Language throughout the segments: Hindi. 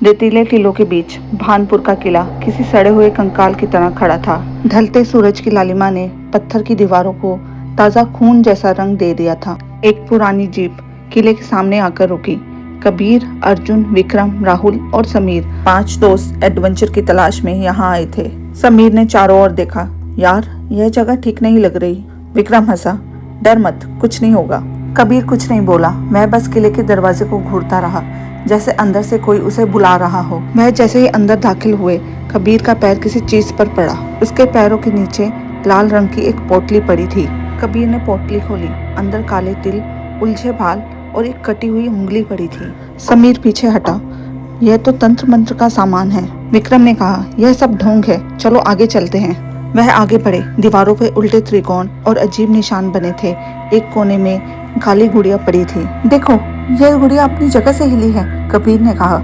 रेतीले टीलों के बीच भानपुर का किला किसी सड़े हुए कंकाल की तरह खड़ा था। ढलते सूरज की लालिमा ने पत्थर की दीवारों को ताजा खून जैसा रंग दे दिया था। एक पुरानी जीप किले के सामने आकर रुकी। कबीर, अर्जुन, विक्रम, राहुल और समीर, 5 दोस्त एडवेंचर की तलाश में यहाँ आए थे। समीर ने चारों ओर देखा। यार, यह जगह ठीक नहीं लग रही। विक्रम हंसा। डर मत, कुछ नहीं होगा। कबीर कुछ नहीं बोला। वह बस किले के दरवाजे को घूरता रहा, जैसे अंदर से कोई उसे बुला रहा हो। वह जैसे ही अंदर दाखिल हुए, कबीर का पैर किसी चीज पर पड़ा। उसके पैरों के नीचे लाल रंग की एक पोटली पड़ी थी। कबीर ने पोटली खोली। अंदर काले तिल, उलझे बाल और एक कटी हुई उंगली पड़ी थी। समीर पीछे हटा। यह तो तंत्र मंत्र का सामान है। विक्रम ने कहा, यह सब ढोंग है, चलो आगे चलते हैं। वह आगे बढ़े। दीवारों पे उल्टे त्रिकोण और अजीब निशान बने थे। एक कोने में काली गुड़िया पड़ी थी। देखो, यह गुड़िया अपनी जगह से हिली है, कबीर ने कहा।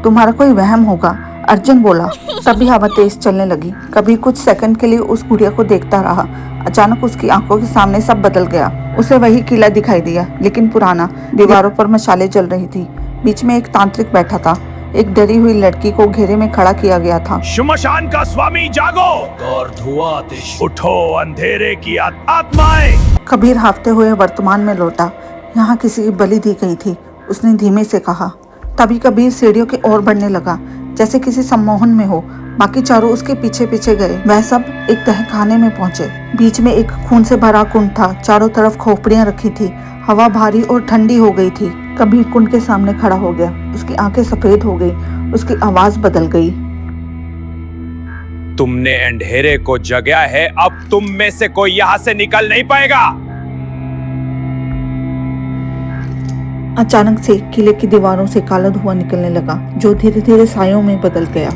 तुम्हारा कोई वहम होगा, अर्जुन बोला। तभी हवा तेज चलने लगी। कबीर कुछ सेकंड के लिए उस गुड़िया को देखता रहा। अचानक उसकी आंखों के सामने सब बदल गया। उसे वही किला दिखाई दिया, लेकिन पुराना। दीवारों पर मशालें जल रही थी। बीच में एक तांत्रिक बैठा था। एक डरी हुई लड़की को घेरे में खड़ा किया गया था। श्मशान का स्वामी जागो और धुआं आतिश, उठो अंधेरे की आत्माएं। कबीर हाफते हुए वर्तमान में लौटा। यहाँ किसी की बलि दी गई थी, उसने धीमे से कहा। तभी कबीर सीढ़ियों की ओर बढ़ने लगा, जैसे किसी सम्मोहन में हो। बाकी चारों उसके पीछे पीछे गए। वह सब एक तहखाने में पहुंचे। बीच में एक खून से भरा कुंड था। चारों तरफ खोपड़ियां रखी थी। हवा भारी और ठंडी हो गई थी। कबीर कुंड के सामने खड़ा हो गया। उसकी आंखें सफेद हो गई। उसकी आवाज बदल गई। तुमने अंधेरे को जगाया है, अब तुम में से कोई यहाँ से निकल नहीं पाएगा। अचानक से किले की दीवारों से काला धुआं निकलने लगा, जो धीरे धीरे सायों में बदल गया।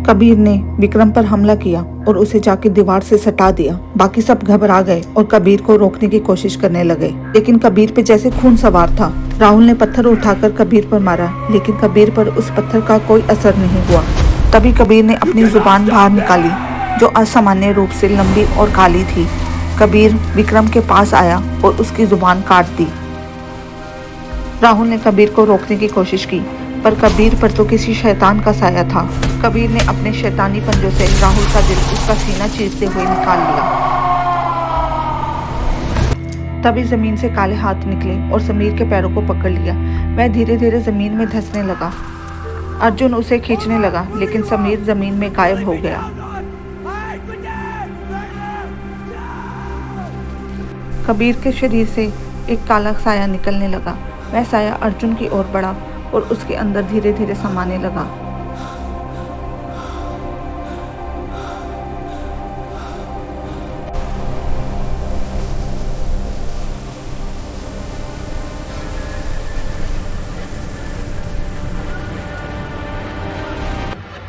कबीर ने विक्रम पर हमला किया और उसे जाके दीवार से सटा दिया। बाकी सब घबरा गए और कबीर को रोकने की कोशिश करने लगे, लेकिन कबीर पे जैसे खून सवार था। राहुल ने पत्थर उठाकर कबीर पर मारा, लेकिन कबीर पर उस पत्थर का कोई असर नहीं हुआ। तभी कबीर ने अपनी जुबान बाहर निकाली, जो असामान्य रूप से लंबी और काली थी। कबीर विक्रम के पास आया और उसकी जुबान काट दी। राहुल ने कबीर को रोकने की कोशिश की, पर कबीर पर तो किसी शैतान का साया था। कबीर ने अपने शैतानी पंजों से राहुल का दिल उसका सीना चीरते हुए निकाल लिया। तभी जमीन से काले हाथ निकले और समीर के पैरों को पकड़ लिया। वह धीरे धीरे जमीन में धंसने लगा। अर्जुन उसे खींचने लगा, लेकिन समीर जमीन में गायब हो गया। कबीर के शरीर से एक काला साया निकलने लगा। वह साया अर्जुन की ओर बढ़ा और उसके अंदर धीरे धीरे समाने लगा।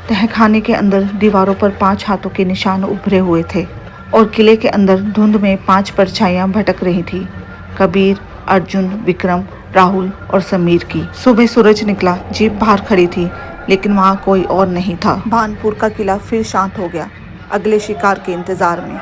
तहखाने के अंदर दीवारों पर 5 हाथों के निशान उभरे हुए थे और किले के अंदर धुंध में 5 परछाइयां भटक रही थी। कबीर, अर्जुन, विक्रम, राहुल और समीर की। सुबह सूरज निकला। जीप बाहर खड़ी थी, लेकिन वहां कोई और नहीं था। भानपुर का किला फिर शांत हो गया, अगले शिकार के इंतजार में।